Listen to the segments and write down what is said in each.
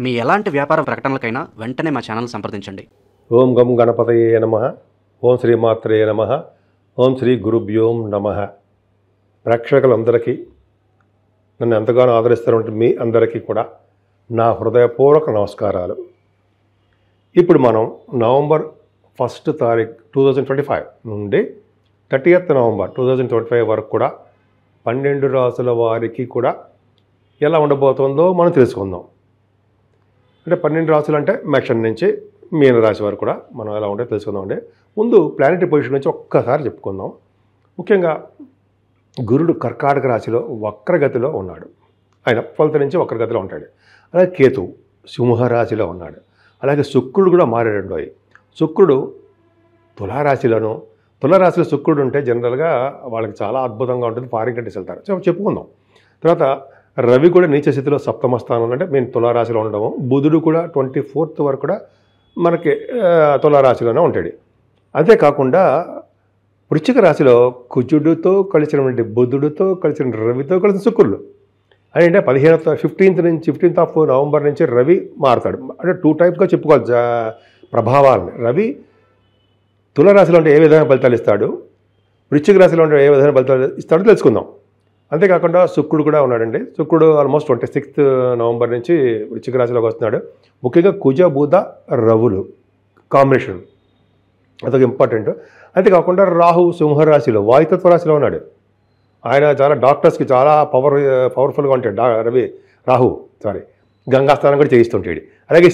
మీ ఎలాంటి వ్యాపార ప్రకటనలకైనా వెంటనే మా ఛానల్ సంప్రదించండి. ఓం గం గణపతయే నమః. ఓం శ్రీమాత్రే నమః. ఓం శ్రీ గురుభ్యోం నమః. ప్రేక్షకులందరికీ, నన్ను ఎంతగానో ఆదరిస్తున్నటువంటి మీ అందరికీ కూడా నా హృదయపూర్వక నమస్కారాలు. ఇప్పుడు మనం నవంబర్ 1 తారీఖు 2025 నుండి 30th నవంబర్ 2025 వరకు కూడా 12 రాసుల వారికి కూడా ఎలా ఉండబోతుందో మనం తెలుసుకుందాం. అంటే 12 రాసులు అంటే మేషం నుంచి మీన రాశి వరకు కూడా మనం ఎలా ఉంటే తెలుసుకుందాం. అంటే ముందు ప్లానెటరీ పొజిషన్ నుంచి ఒక్కసారి చెప్పుకుందాం. ముఖ్యంగా గురుడు కర్కాటక రాశిలో వక్రగతిలో ఉన్నాడు. ఆయన 12 నుంచి వక్రగతిలో ఉంటాడు. అలాగే కేతు సింహరాశిలో ఉన్నాడు. అలాగే శుక్రుడు కూడా మారాడు. శుక్రుడు తులారాశిలోను. తులారాశిలో శుక్రుడు ఉంటే జనరల్గా వాళ్ళకి చాలా అద్భుతంగా ఉంటుంది. ఫారిన్ కంట్రీస్ వెళ్తారు. చెప్పుకుందాం. తర్వాత రవి కూడా నీచ స్థితిలో సప్తమ స్థానంలో అంటే మేము తులారాశిలో ఉండము. బుధుడు కూడా 24th వరకు కూడా మనకి తులారాశిలోనే ఉంటాడు. అంతేకాకుండా వృశ్చిక రాశిలో కుజుడితో కలిసినటువంటి బుధుడితో కలిసిన రవితో కలిసిన శుక్రుడు అంటే 15th నవంబర్ నుంచి రవి మారుతాడు. అంటే 2 టైప్స్గా చెప్పుకోవాలి ప్రభావాలని. రవి తులారాశిలో ఉంటే ఏ విధమైన ఫలితాలు ఇస్తాడు, వృశ్చిక రాశిలో ఉంటే ఏ విధమైన ఫలితాలు ఇస్తాడో తెలుసుకుందాం. అంతేకాకుండా శుక్రుడు కూడా ఉన్నాడండి. శుక్రుడు ఆల్మోస్ట్ 26th నవంబర్ నుంచి వృశ్చిక రాశిలోకి వస్తున్నాడు. ముఖ్యంగా కుజ బుధ రవులు కాంబినేషన్ అదొక ఇంపార్టెంట్. అంతేకాకుండా రాహు సింహరాశిలో వాయుతత్వ రాశిలో ఉన్నాడు. ఆయన చాలా డాక్టర్స్కి చాలా పవర్ఫుల్గా ఉంటాడు. గంగాస్నానం కూడా చేయిస్తుంటాడు. అలాగే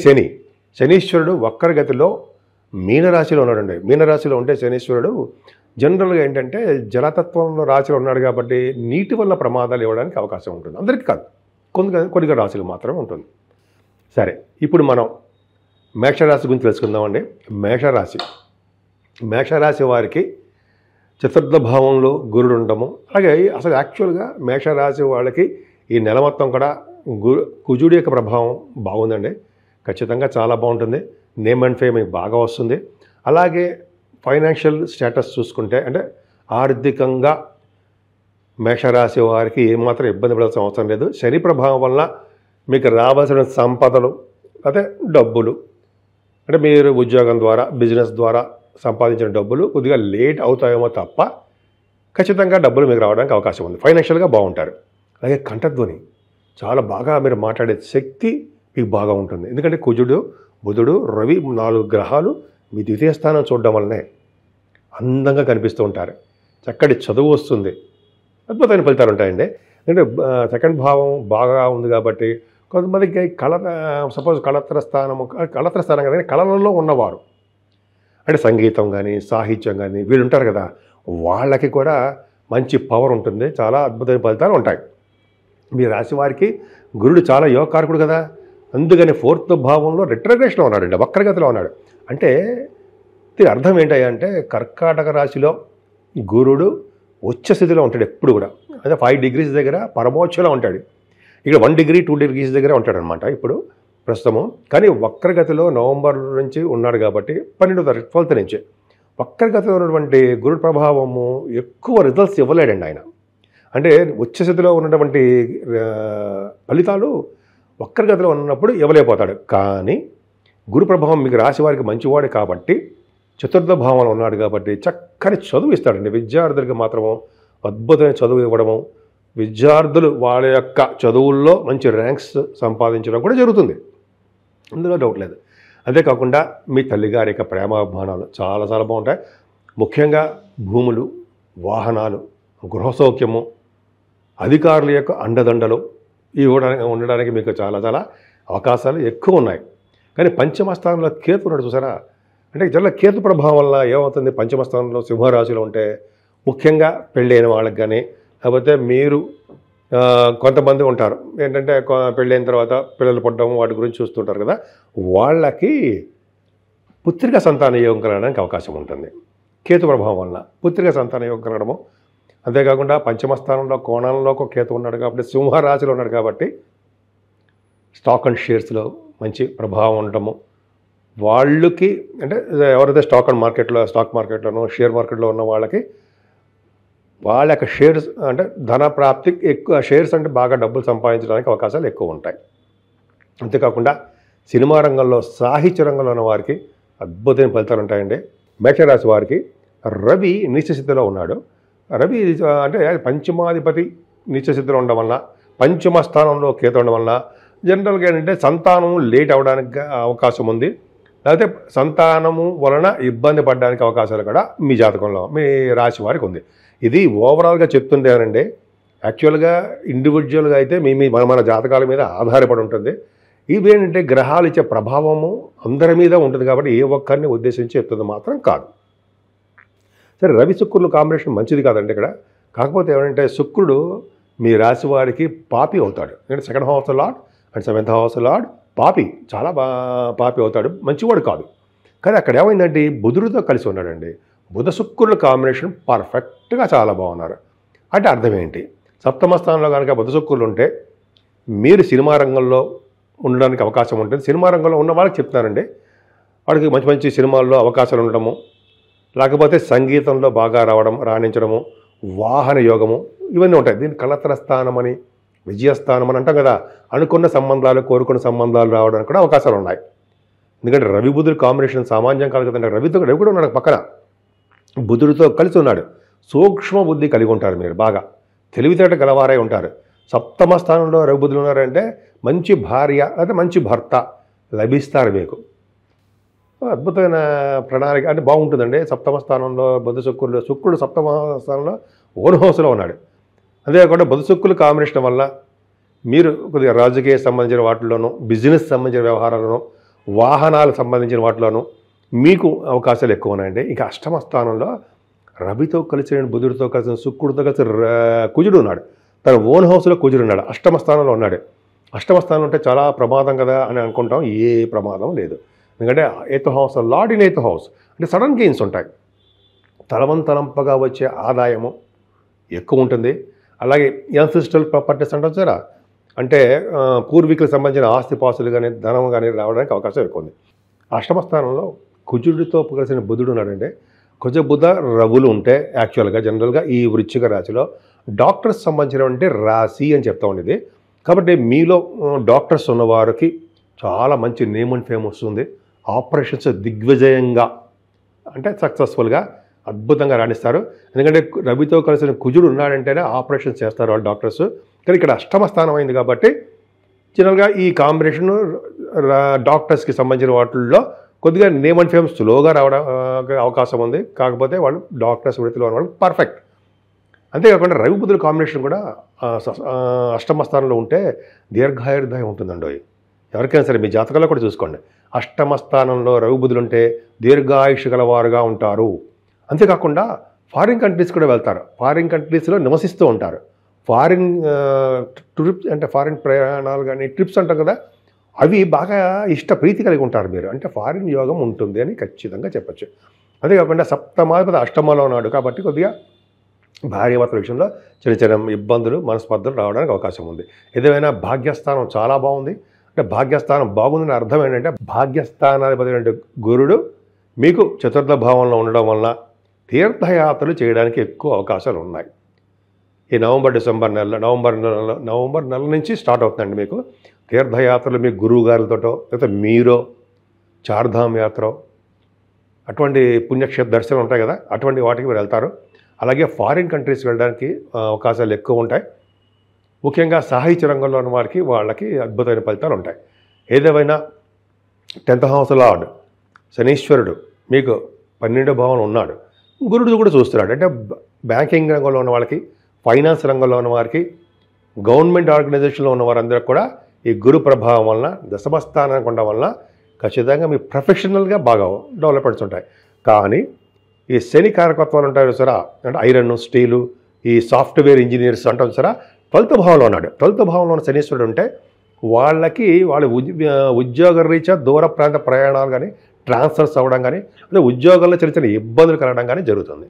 శనీశ్వరుడు వక్రగతిలో మీనరాశిలో ఉన్నాడండి. మీనరాశిలో ఉంటే శనీశ్వరుడు జనరల్గా ఏంటంటే జలతత్వంలో రాశిలో ఉన్నాడు కాబట్టి నీటి వల్ల ప్రమాదాలు ఇవ్వడానికి అవకాశం ఉంటుంది. అందరికీ కాదు, కొన్ని రాశులు మాత్రమే ఉంటుంది. సరే, ఇప్పుడు మనం మేషరాశి గురించి తెలుసుకుందామండి. మేషరాశి వారికి చతుర్థ భావంలో గురుడు ఉండము. అలాగే అసలు యాక్చువల్గా మేషరాశి వాళ్ళకి ఈ నెల మొత్తం కూడా కుజుడి యొక్క ప్రభావం బాగుందండి. ఖచ్చితంగా చాలా బాగుంటుంది. నేమ్ అండ్ ఫేమ్ బాగా వస్తుంది. అలాగే ఫైనాన్షియల్ స్టేటస్ చూసుకుంటే అంటే ఆర్థికంగా మేషరాశి వారికి ఏమాత్రం ఇబ్బంది పడాల్సిన అవసరం లేదు. శని ప్రభావం వల్ల మీకు రావాల్సిన సంపదలు అదే డబ్బులు అంటే మీరు ఉద్యోగం ద్వారా బిజినెస్ ద్వారా సంపాదించిన డబ్బులు కొద్దిగా లేట్ అవుతాయేమో తప్ప ఖచ్చితంగా డబ్బులు మీకు రావడానికి అవకాశం ఉంది. ఫైనాన్షియల్గా బాగుంటారు. అలాగే కంఠధ్వని చాలా బాగా మీరు మాట్లాడే శక్తి మీకు బాగా ఉంటుంది. ఎందుకంటే కుజుడు బుధుడు రవి 4 గ్రహాలు మీ ద్వితీయ స్థానం చూడడం వల్లనే అందంగా కనిపిస్తూ ఉంటారు. చక్కటి చదువు వస్తుంది. అద్భుతమైన ఫలితాలు ఉంటాయండి. ఎందుకంటే సెకండ్ భావం బాగా ఉంది కాబట్టి కొంతమందికి సపోజ్ కళత్ర స్థానం కానీ కళలలో ఉన్నవారు అంటే సంగీతం కానీ సాహిత్యం కానీ వీళ్ళు ఉంటారు కదా, వాళ్ళకి కూడా మంచి పవర్ ఉంటుంది. చాలా అద్భుతమైన ఫలితాలు ఉంటాయి. మీ రాశి వారికి గురుడు చాలా యోగకారకుడు కదా, అందుకని 4th భావంలో రిట్రగ్రేషన్లో ఉన్నాడండి, వక్రగతిలో ఉన్నాడు. అంటే దీని అర్థం ఏంటంటే కర్కాటక రాశిలో గురుడు ఉచ్చ స్థితిలో ఉంటాడు ఎప్పుడు కూడా. అదే 5 degrees దగ్గర పరమోచ్చలో ఉంటాడు. ఇక్కడ 1 degree 2 degrees దగ్గర ఉంటాడు అనమాట ఇప్పుడు ప్రస్తుతము. కానీ వక్రగతిలో నవంబర్ నుంచి ఉన్నాడు కాబట్టి 12th నుంచి వక్రగతిలో ఉన్నటువంటి గురు ప్రభావము ఎక్కువ రిజల్ట్స్ ఇవ్వలేడండి ఆయన. అంటే ఉచ్చ స్థితిలో ఉన్నటువంటి ఫలితాలు వక్రగతిలో ఉన్నప్పుడు ఇవ్వలేకపోతాడు. కానీ గురు ప్రభావం మీకు రాశి వారికి మంచివాడు కాబట్టి చతుర్థ భావంలో ఉన్నాడు కాబట్టి చక్కని చదువు ఇస్తాడండి. విద్యార్థులకి మాత్రము అద్భుతమైన చదువు ఇవ్వడము, విద్యార్థులు వాళ్ళ యొక్క చదువుల్లో మంచి ర్యాంక్స్ సంపాదించడం కూడా జరుగుతుంది. అందులో డౌట్ లేదు. అంతేకాకుండా మీ తల్లిగారి యొక్క ప్రేమాభిమానాలు చాలా చాలా బాగుంటాయి. ముఖ్యంగా భూములు, వాహనాలు, గృహసౌఖ్యము, అధికారుల యొక్క అండదండలు ఇవి ఉండడానికి మీకు చాలా చాలా అవకాశాలు ఎక్కువ ఉన్నాయి. కానీ పంచమ స్థానంలో కేతు ఉన్నాడు చూసారా, అంటే జనరల్ కేతు ప్రభావం వల్ల ఏమవుతుంది, పంచమ స్థానంలో సింహరాశిలో ఉంటే ముఖ్యంగా పెళ్ళైన వాళ్ళకి కానీ లేకపోతే మీరు కొంతమంది ఉంటారు ఏంటంటే పెళ్ళైన తర్వాత పిల్లలు పుట్టడం వాటి గురించి చూస్తుంటారు కదా, వాళ్ళకి పుత్రిక సంతాన యోగం కలగడానికి అవకాశం ఉంటుంది. కేతు ప్రభావం వల్ల పుత్రిక సంతాన యోగం కలగడము. అంతేకాకుండా పంచమ స్థానంలో కోణంలో ఒక కేతు ఉన్నాడు కాబట్టి సింహరాశిలో ఉన్నాడు కాబట్టి స్టాక్ అండ్ షేర్స్లో మంచి ప్రభావం ఉండటము. వాళ్ళకి అంటే ఎవరైతే స్టాక్ మార్కెట్లోనో షేర్ మార్కెట్లో ఉన్న వాళ్ళకి వాళ్ళ యొక్క షేర్స్ అంటే ధన ప్రాప్తి ఎక్కువ, షేర్స్ అంటే బాగా డబ్బులు సంపాదించడానికి అవకాశాలు ఎక్కువ ఉంటాయి. అంతేకాకుండా సినిమా రంగంలో సాహిత్య రంగంలో ఉన్న వారికి అద్భుతమైన ఫలితాలు ఉంటాయండి. మేషరాశి వారికి రవి నీచస్థితిలో ఉన్నాడు. రవి అంటే పంచమాధిపతి నీచస్థితిలో ఉండడం వల్ల, పంచమ స్థానంలో కేతు ఉండడం వల్ల జనరల్గా ఏంటంటే సంతానం లేట్ అవడానికి అవకాశం ఉంది. లేకపోతే సంతానము వలన ఇబ్బంది పడడానికి అవకాశాలు కూడా మీ జాతకంలో, మీ రాశి వారికి ఉంది. ఇది ఓవరాల్గా చెప్తుండేనండి. యాక్చువల్గా ఇండివిజువల్గా అయితే మన జాతకాల మీద ఆధారపడి ఉంటుంది. ఇవేంటంటే గ్రహాలు ఇచ్చే ప్రభావము అందరి మీద ఉంటుంది కాబట్టి ఏ ఒక్కరిని ఉద్దేశించి చెప్తుంది మాత్రం కాదు. సరే, రవి శుక్రులు కాంబినేషన్ మంచిది కాదండి ఇక్కడ. కాకపోతే ఏమంటే శుక్రుడు మీ రాశి వారికి పాపి అవుతాడు. ఎందుకంటే second house lord and seventh house lord పాపి, చాలా పాపి అవుతాడు, మంచివాడు కాదు. కానీ అక్కడ ఏమైందంటే బుధుడితో కలిసి ఉన్నాడండి. బుధ శుక్రుల కాంబినేషన్ పర్ఫెక్ట్గా చాలా బాగున్నారు. అంటే అర్థం ఏంటి? సప్తమ స్థానంలో కనుక బుధ శుక్రులు ఉంటే మీరు సినిమా రంగంలో ఉండడానికి అవకాశం ఉంటుంది. సినిమా రంగంలో ఉన్న వాళ్ళకి చెప్తానండి, వాడికి మంచి మంచి సినిమాల్లో అవకాశాలు ఉండడము, లేకపోతే సంగీతంలో బాగా రాణించడము, వాహన యోగము, ఇవన్నీ ఉంటాయి. దీన్ని కళత్ర స్థానం అని, విజయస్థానం అని అంటాం కదా. అనుకున్న సంబంధాలు, కోరుకున్న సంబంధాలు రావడానికి కూడా అవకాశాలు ఉన్నాయి. ఎందుకంటే రవి బుధుడు కాంబినేషన్ సామాన్యం కాదు కదండి. రవి కూడా ఉన్నాడు పక్కన, బుధుడితో కలిసి ఉన్నాడు. సూక్ష్మ బుద్ధి కలిగి ఉంటారు, మీరు బాగా తెలివితేట గలవారై ఉంటారు. సప్తమ స్థానంలో రవి బుధులు ఉన్నారంటే మంచి భార్య లేదా మంచి భర్త లభిస్తారు మీకు. అద్భుతమైన ప్రణాళిక అంటే బాగుంటుందండి. సప్తమ స్థానంలో బుధ శుక్రుడు సప్తమ స్థానంలో ఓన్ హౌస్లో ఉన్నాడు. అంతేకాకుండా బుధ శుక్రుల కాంబినేషన్ వల్ల మీరు కొద్దిగా రాజకీయ సంబంధించిన వాటిల్లోనూ, బిజినెస్ సంబంధించిన వ్యవహారాలను, వాహనాలకు సంబంధించిన వాటిలోనూ మీకు అవకాశాలు ఎక్కువ ఉన్నాయండి. ఇంకా అష్టమ స్థానంలో రవితో కలిసి, బుధుడితో కలిసి, శుక్రుడితో కలిసి కుజుడు ఉన్నాడు. తన ఓన్ హౌస్లో కుజుడు ఉన్నాడు, అష్టమ స్థానంలో ఉన్నాడు. అష్టమ స్థానం అంటే చాలా ప్రమాదం కదా అని అనుకుంటాం. ఏ ప్రమాదం లేదు. ఎందుకంటే eighth house lord in eighth house అంటే సడన్ గెయిన్స్ ఉంటాయి. తలవంతలంపగా వచ్చే ఆదాయము ఎక్కువ ఉంటుంది. అలాగే యాన్సిస్ట్రల్ ప్రాపర్టీస్ అంటాం సార్, అంటే పూర్వీకులకు సంబంధించిన ఆస్తిపాస్తులు కానీ, ధనం కానీ రావడానికి అవకాశం ఎక్కువ ఉంది. అష్టమ స్థానంలో కుజుడితో కలిసిన బుధుడు ఉన్నాడంటే, కుజ బుధ రవులు ఉంటే యాక్చువల్గా జనరల్గా ఈ వృశ్చిక రాశిలో డాక్టర్స్ సంబంధించినటువంటి రాశి అని చెప్తా ఉండేది. కాబట్టి మీలో డాక్టర్స్ ఉన్నవారికి చాలా మంచి నేమ్ అండ్ ఫేమ్ వస్తుంది. ఆపరేషన్స్ దిగ్విజయంగా అంటే సక్సెస్ఫుల్గా అద్భుతంగా రాణిస్తారు. ఎందుకంటే రవితో కలిసిన కుజుడు ఉన్నాడంటేనే ఆపరేషన్స్ చేస్తారు వాళ్ళు డాక్టర్స్. కానీ ఇక్కడ అష్టమ స్థానం అయింది కాబట్టి జనరల్గా ఈ కాంబినేషన్ డాక్టర్స్కి సంబంధించిన వాటిల్లో కొద్దిగా నేమ్ అండ్ ఫేమ్ స్లోగా రావడం అవకాశం ఉంది. కాకపోతే వాళ్ళు డాక్టర్స్ వృత్తిలో ఉన్న వాళ్ళు పర్ఫెక్ట్. అంతేకాకుండా రవి బుధుల కాంబినేషన్ కూడా అష్టమ స్థానంలో ఉంటే దీర్ఘాయుర్దాయం ఉంటుందండి. ఎవరికైనా సరే మీ జాతకాల్లో కూడా చూసుకోండి. అష్టమ స్థానంలో రవి బుధులు ఉంటే దీర్ఘాయుష్ గలవారుగా ఉంటారు. అంతేకాకుండా ఫారిన్ కంట్రీస్ కూడా వెళ్తారు, ఫారిన్ కంట్రీస్లో నివసిస్తూ ఉంటారు. ఫారిన్ ట్రిప్స్ అంటే ఫారిన్ ప్రయాణాలు కానీ ట్రిప్స్ అంటాం కదా, అవి బాగా ప్రీతి కలిగి ఉంటారు మీరు. అంటే ఫారిన్ యోగం ఉంటుంది అని ఖచ్చితంగా చెప్పచ్చు. అంతేకాకుండా సప్తమాధిపతి అష్టమంలో ఉన్నాడు కాబట్టి కొద్దిగా భార్యాభర్తల విషయంలో చిన్న చిన్న ఇబ్బందులు, మనస్పర్ధలు రావడానికి అవకాశం ఉంది. ఏదేమైనా భాగ్యస్థానం చాలా బాగుంది. అంటే భాగ్యస్థానం బాగుందని అర్థం ఏంటంటే, భాగ్యస్థానాధిపతి గురుడు మీకు చతుర్థ భావంలో ఉండడం వలన తీర్థయాత్రలు చేయడానికి ఎక్కువ అవకాశాలు ఉన్నాయి. ఈ నవంబర్ నెల నుంచి స్టార్ట్ అవుతుందండి మీకు తీర్థయాత్రలు. మీ గురువు గారితోటో లేకపోతే మీరో చార్ధామ్ యాత్ర, అటువంటి పుణ్యక్షేత్ర దర్శనం ఉంటాయి కదా, అటువంటి వాటికి మీరు వెళ్తారు. అలాగే ఫారిన్ కంట్రీస్కి వెళ్ళడానికి అవకాశాలు ఎక్కువ ఉంటాయి. ముఖ్యంగా సాహిత్య రంగంలో ఉన్న వారికి వాళ్ళకి అద్భుతమైన ఫలితాలు ఉంటాయి. ఏదేమైనా 10th హౌస్ లార్డ్ శనీశ్వరుడు మీకు 12వ భావంలో ఉన్నాడు. గురుడు కూడా చూస్తున్నాడు. అంటే బ్యాంకింగ్ రంగంలో ఉన్న వాళ్ళకి, ఫైనాన్స్ రంగంలో ఉన్న వారికి, గవర్నమెంట్ ఆర్గనైజేషన్లో ఉన్న వారందరికీ కూడా ఈ గురు ప్రభావం వలన, దశమ స్థానానికి ఉండడం వలన ఖచ్చితంగా మీ ప్రొఫెషనల్గా బాగా డెవలప్మెంట్స్ ఉంటాయి. కానీ ఈ శని కారకత్వాలు ఉంటాయి సరా, అంటే ఐరన్, స్టీలు, ఈ సాఫ్ట్వేర్ ఇంజనీర్స్ అంటాం సరా, 12వ భావంలో ఉన్నాడు. 12వ భావంలో ఉన్న శనీశ్వరుడు ఉంటే వాళ్ళకి వాళ్ళ ఉద్యోగ రీత్యా దూర ప్రాంత ప్రయాణాలు కానీ, ట్రాన్స్ఫర్స్ అవ్వడం కానీ, లేదా ఉద్యోగాల్లో చిన్న చిన్న ఇబ్బందులు కలగడం కానీ జరుగుతుంది.